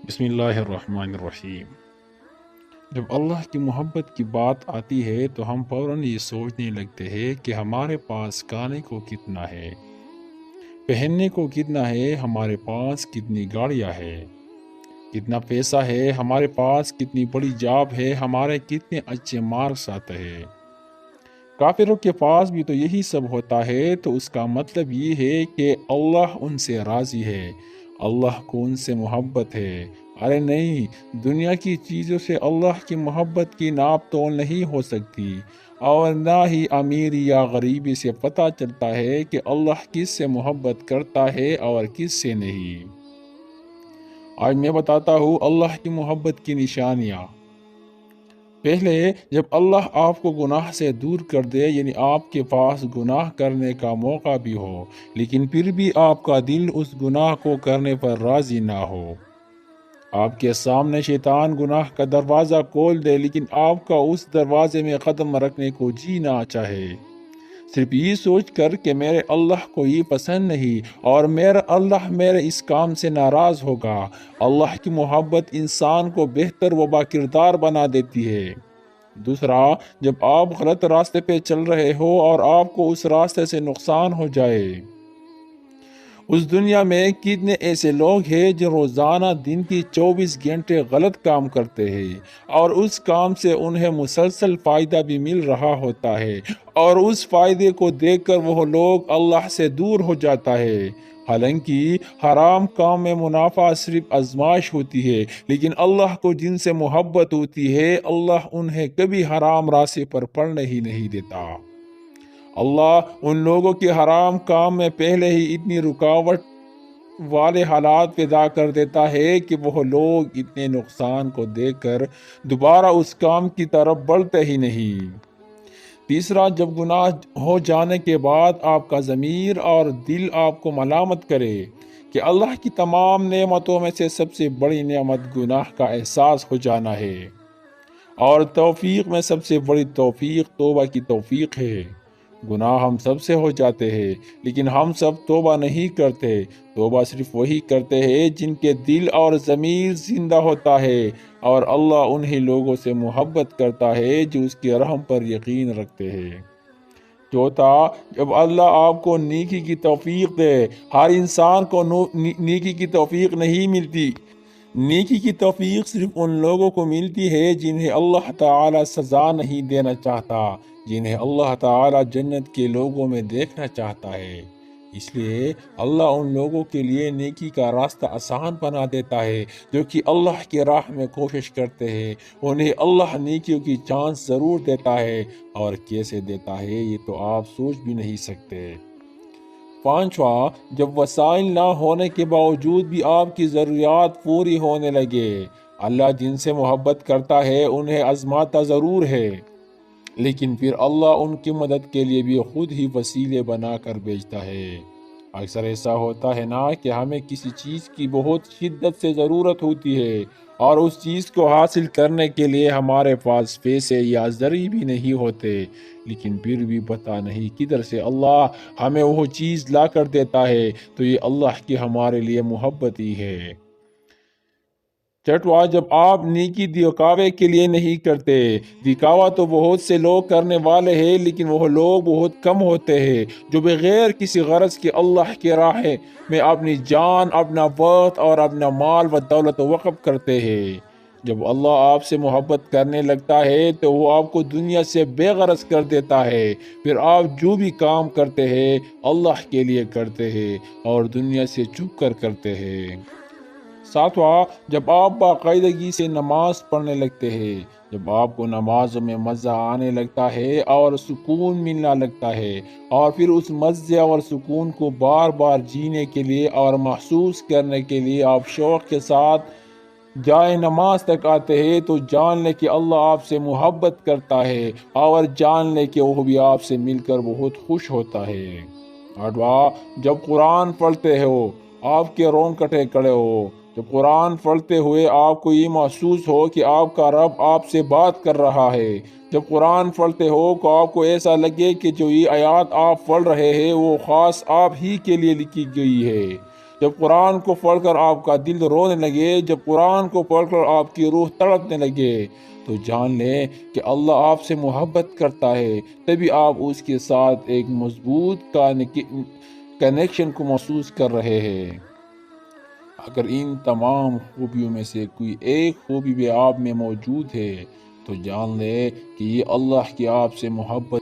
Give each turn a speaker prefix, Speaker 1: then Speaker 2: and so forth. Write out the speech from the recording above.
Speaker 1: بسم اللہ الرحمن الرحیم۔ جب اللہ کی محبت کی بات آتی ہے تو ہم فوراً یہ سوچنے لگتے ہیں کہ ہمارے پاس کھانے کو کتنا ہے، پہننے کو کتنا ہے، ہمارے پاس کتنی گاڑیاں ہیں، کتنا پیسہ ہے ہمارے پاس، کتنی بڑی جاب ہے، ہمارے کتنے اچھے مارکس آتے ہیں۔ کافروں کے پاس بھی تو یہی سب ہوتا ہے، تو اس کا مطلب یہ ہے کہ اللہ ان سے راضی ہے، اللہ کو ان سے محبت ہے۔ ارے نہیں، دنیا کی چیزوں سے اللہ کی محبت کی ناپ تول نہیں ہو سکتی، اور نہ ہی امیری یا غریبی سے پتہ چلتا ہے کہ اللہ کس سے محبت کرتا ہے اور کس سے نہیں۔ آج میں بتاتا ہوں اللہ کی محبت کی نشانیاں۔ پہلے، جب اللہ آپ کو گناہ سے دور کر دے، یعنی آپ کے پاس گناہ کرنے کا موقع بھی ہو، لیکن پھر بھی آپ کا دل اس گناہ کو کرنے پر راضی نہ ہو۔ آپ کے سامنے شیطان گناہ کا دروازہ کھول دے، لیکن آپ کا اس دروازے میں قدم رکھنے کو جی نہ چاہے، صرف یہ سوچ کر کہ میرے اللہ کو یہ پسند نہیں اور میرا اللہ میرے اس کام سے ناراض ہوگا۔ اللہ کی محبت انسان کو بہتر و باکردار بنا دیتی ہے۔ دوسرا، جب آپ غلط راستے پہ چل رہے ہو اور آپ کو اس راستے سے نقصان ہو جائے، اس دنیا میں کتنے ایسے لوگ ہیں جو روزانہ دن کی 24 گھنٹے غلط کام کرتے ہیں، اور اس کام سے انہیں مسلسل فائدہ بھی مل رہا ہوتا ہے، اور اس فائدے کو دیکھ کر وہ لوگ اللہ سے دور ہو جاتا ہے۔ حالانکہ حرام کام میں منافع صرف آزمائش ہوتی ہے، لیکن اللہ کو جن سے محبت ہوتی ہے، اللہ انہیں کبھی حرام راستے پر پڑنے ہی نہیں دیتا۔ اللہ ان لوگوں کے حرام کام میں پہلے ہی اتنی رکاوٹ والے حالات پیدا کر دیتا ہے کہ وہ لوگ اتنے نقصان کو دیکھ کر دوبارہ اس کام کی طرف بڑھتے ہی نہیں۔ تیسرا، جب گناہ ہو جانے کے بعد آپ کا ضمیر اور دل آپ کو ملامت کرے کہ اللہ کی تمام نعمتوں میں سے سب سے بڑی نعمت گناہ کا احساس ہو جانا ہے، اور توفیق میں سب سے بڑی توفیق توبہ کی توفیق ہے۔ گناہ ہم سب سے ہو جاتے ہیں، لیکن ہم سب توبہ نہیں کرتے۔ توبہ صرف وہی کرتے ہیں جن کے دل اور ضمیر زندہ ہوتا ہے، اور اللہ انہی لوگوں سے محبت کرتا ہے جو اس کے رحم پر یقین رکھتے ہیں۔ چوتھا، جب اللہ آپ کو نیکی کی توفیق دے، ہر انسان کو نیکی کی توفیق نہیں ملتی۔ نیکی کی توفیق صرف ان لوگوں کو ملتی ہے جنہیں اللہ تعالی سزا نہیں دینا چاہتا، جنہیں اللہ تعالی جنت کے لوگوں میں دیکھنا چاہتا ہے۔ اس لیے اللہ ان لوگوں کے لیے نیکی کا راستہ آسان بنا دیتا ہے جو کہ اللہ کی راہ میں کوشش کرتے ہیں۔ انہیں اللہ نیکیوں کی چانس ضرور دیتا ہے، اور کیسے دیتا ہے یہ تو آپ سوچ بھی نہیں سکتے۔ پانچواں، جب وسائل نہ ہونے کے باوجود بھی آپ کی ضروریات پوری ہونے لگے۔ اللہ جن سے محبت کرتا ہے انہیں آزماتا ضرور ہے، لیکن پھر اللہ ان کی مدد کے لیے بھی خود ہی وسیلے بنا کر بھیجتا ہے۔ اکثر ایسا ہوتا ہے نا کہ ہمیں کسی چیز کی بہت شدت سے ضرورت ہوتی ہے، اور اس چیز کو حاصل کرنے کے لیے ہمارے پاس پیسے یا ذریعے بھی نہیں ہوتے، لیکن پھر بھی پتہ نہیں کدھر سے اللہ ہمیں وہ چیز لا کر دیتا ہے، تو یہ اللہ کی ہمارے لیے محبت ہی ہے۔ چھٹواں، جب آپ نیکی دکھاوے کے لیے نہیں کرتے۔ دکھاوا تو بہت سے لوگ کرنے والے ہیں، لیکن وہ لوگ بہت کم ہوتے ہیں جو بغیر کسی غرض کے اللہ کے راہ میں اپنی جان، اپنا وقت اور اپنا مال و دولت وقف کرتے ہیں۔ جب اللہ آپ سے محبت کرنے لگتا ہے تو وہ آپ کو دنیا سے بے غرض کر دیتا ہے، پھر آپ جو بھی کام کرتے ہیں اللہ کے لیے کرتے ہیں اور دنیا سے چھپ کر کرتے ہیں۔ ساتواں، جب آپ باقاعدگی سے نماز پڑھنے لگتے ہیں، جب آپ کو نمازوں میں مزہ آنے لگتا ہے اور سکون ملنا لگتا ہے، اور پھر اس مزے اور سکون کو بار بار جینے کے لیے اور محسوس کرنے کے لیے آپ شوق کے ساتھ جائے نماز تک آتے ہیں، تو جان لے کہ اللہ آپ سے محبت کرتا ہے، اور جان لے کہ وہ بھی آپ سے مل کر بہت خوش ہوتا ہے۔ آٹھواں، جب قرآن پڑھتے ہو آپ کے رونگٹے کھڑے ہو، جب قرآن پڑھتے ہوئے آپ کو یہ محسوس ہو کہ آپ کا رب آپ سے بات کر رہا ہے، جب قرآن پڑھتے ہو تو آپ کو ایسا لگے کہ جو یہ آیات آپ پڑھ رہے ہیں وہ خاص آپ ہی کے لیے لکھی گئی ہے، جب قرآن کو پڑھ کر آپ کا دل رونے لگے، جب قرآن کو پڑھ کر آپ کی روح تڑپنے لگے، تو جان لیں کہ اللہ آپ سے محبت کرتا ہے۔ تبھی آپ اس کے ساتھ ایک مضبوط کنیکشن کو محسوس کر رہے ہیں۔ اگر ان تمام خوبیوں میں سے کوئی ایک خوبی بھی آپ میں موجود ہے تو جان لیں کہ یہ اللہ کی آپ سے محبت